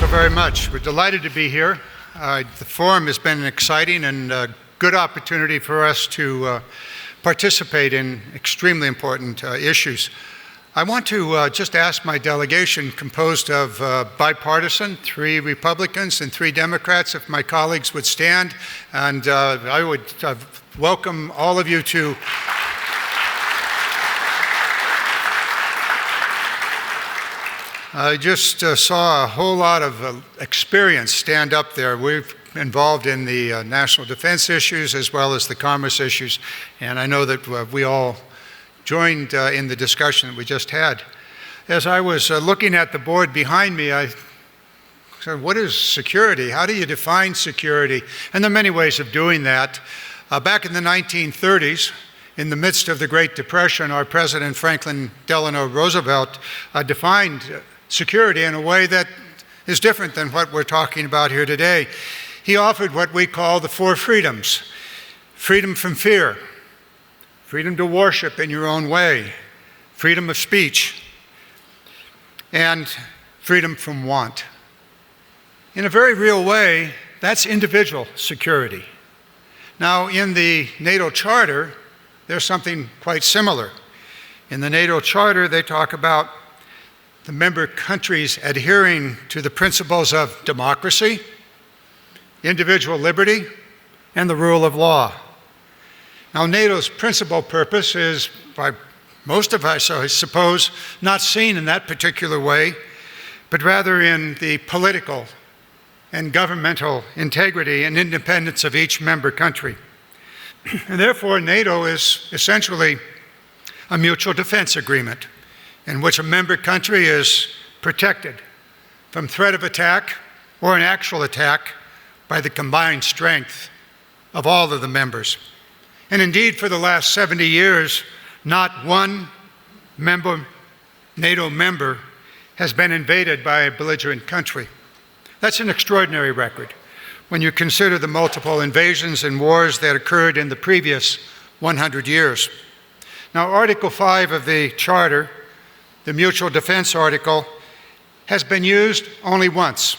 very much. We're delighted to be here. The forum has been an exciting and good opportunity for us to participate in extremely important issues. I want to just ask my delegation, composed of bipartisan, 3 Republicans and 3 Democrats, if my colleagues would stand, and I would welcome all of you to I just saw a whole lot of experience stand up there. We're involved in the national defense issues as well as the commerce issues, and I know that we all joined in the discussion that we just had. As I was looking at the board behind me, I said, what is security? How do you define security? And there are many ways of doing that. Back in the 1930s, in the midst of the Great Depression, our President Franklin Delano Roosevelt defined security in a way that is different than what we're talking about here today. He offered what we call the 4 freedoms: freedom from fear, freedom to worship in your own way, freedom of speech, and freedom from want. In a very real way, that's individual security. Now, in the NATO Charter, there's something quite similar. In the NATO Charter, they talk about the member countries adhering to the principles of democracy, individual liberty, and the rule of law. Now, NATO's principal purpose is, by most of us, I suppose, not seen in that particular way, but rather in the political and governmental integrity and independence of each member country. And therefore, NATO is essentially a mutual defense agreement in which a member country is protected from threat of attack or an actual attack by the combined strength of all of the members. And indeed, for the last 70 years, not one NATO member has been invaded by a belligerent country. That's an extraordinary record when you consider the multiple invasions and wars that occurred in the previous 100 years. Now, Article 5 of the Charter, the Mutual Defense Article, has been used only once,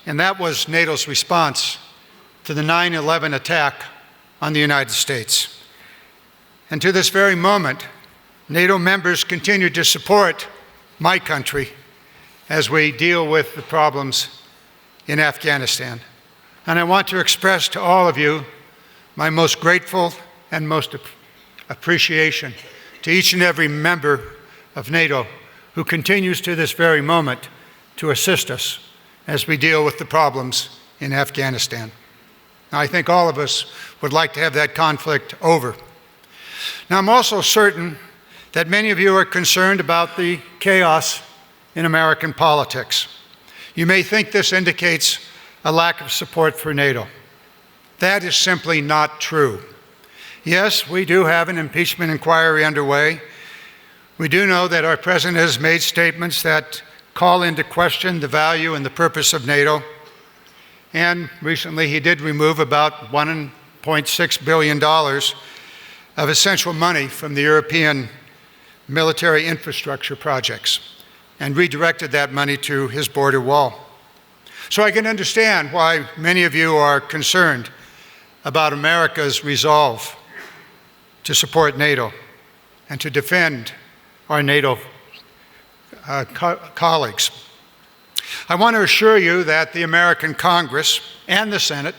and that was NATO's response to the 9/11 attack on the United States. And to this very moment, NATO members continue to support my country as we deal with the problems in Afghanistan. And I want to express to all of you my most grateful and most appreciation to each and every member of NATO who continues to this very moment to assist us as we deal with the problems in Afghanistan. Now, I think all of us would like to have that conflict over. Now, I'm also certain that many of you are concerned about the chaos in American politics. You may think this indicates a lack of support for NATO. That is simply not true. Yes, we do have an impeachment inquiry underway. We do know that our president has made statements that call into question the value and the purpose of NATO. And recently he did remove about $1.6 billion of essential money from the European military infrastructure projects and redirected that money to his border wall. So I can understand why many of you are concerned about America's resolve to support NATO and to defend our NATO colleagues. I want to assure you that the American Congress and the Senate,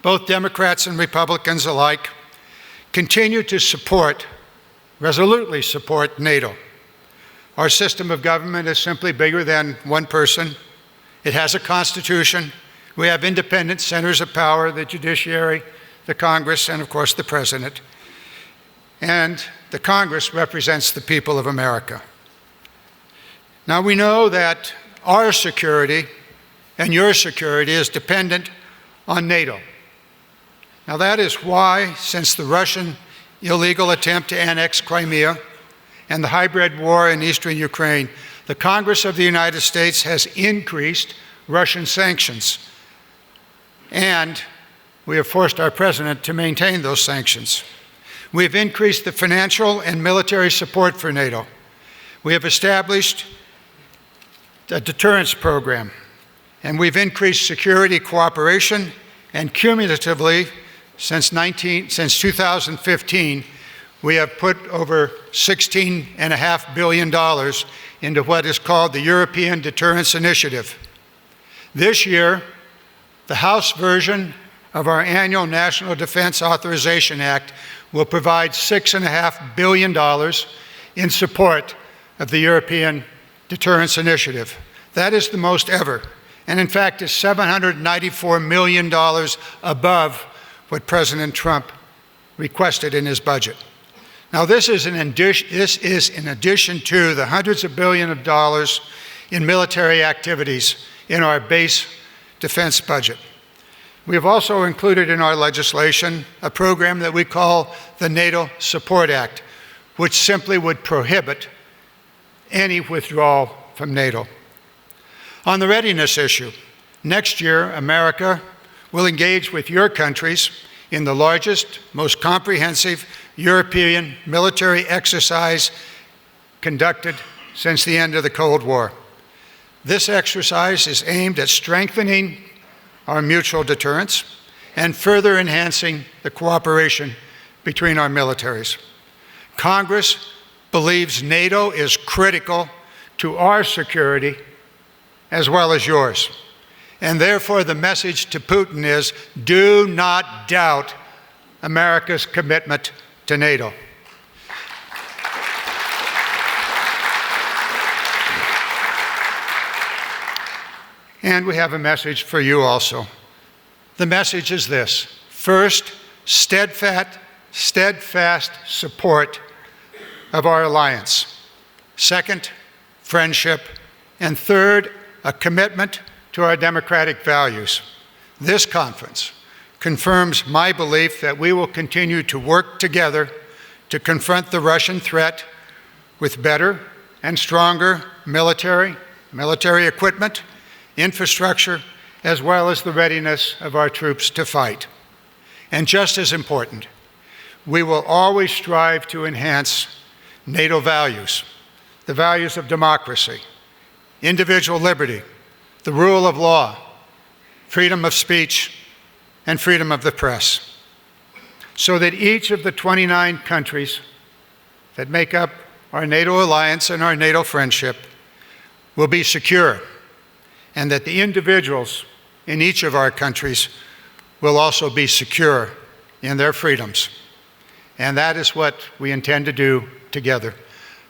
both Democrats and Republicans alike, continue to resolutely support NATO. Our system of government is simply bigger than one person. It has a constitution. We have independent centers of power, the judiciary, the Congress, and of course the president. And the Congress represents the people of America. Now, we know that our security and your security is dependent on NATO. Now, that is why, since the Russian illegal attempt to annex Crimea and the hybrid war in eastern Ukraine, the Congress of the United States has increased Russian sanctions, and we have forced our president to maintain those sanctions. We have increased the financial and military support for NATO. We have established a deterrence program, and we've increased security cooperation, and cumulatively, since 2015, we have put over $16.5 billion into what is called the European Deterrence Initiative. This year, the House version of our annual National Defense Authorization Act will provide $6.5 billion in support of the European Deterrence Initiative. That is the most ever, and in fact is $794 million above what President Trump requested in his budget. Now this is in addition to the hundreds of billions of dollars in military activities in our base defense budget. We have also included in our legislation a program that we call the NATO Support Act, which simply would prohibit any withdrawal from NATO. On the readiness issue, next year, America will engage with your countries in the largest, most comprehensive European military exercise conducted since the end of the Cold War. This exercise is aimed at strengthening our mutual deterrence and further enhancing the cooperation between our militaries. Congress believes NATO is critical to our security as well as yours. And therefore, the message to Putin is, do not doubt America's commitment to NATO. And we have a message for you also. The message is this: first, steadfast support of our alliance. Second, friendship. And third, a commitment to our democratic values. This conference confirms my belief that we will continue to work together to confront the Russian threat with better and stronger military equipment, infrastructure, as well as the readiness of our troops to fight. And just as important, we will always strive to enhance NATO values, the values of democracy, individual liberty, the rule of law, freedom of speech, and freedom of the press, so that each of the 29 countries that make up our NATO alliance and our NATO friendship will be secure, and that the individuals in each of our countries will also be secure in their freedoms. And that is what we intend to do together.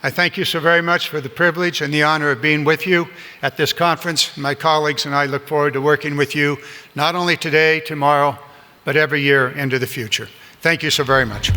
I thank you so very much for the privilege and the honor of being with you at this conference. My colleagues and I look forward to working with you, not only today, tomorrow, but every year into the future. Thank you so very much.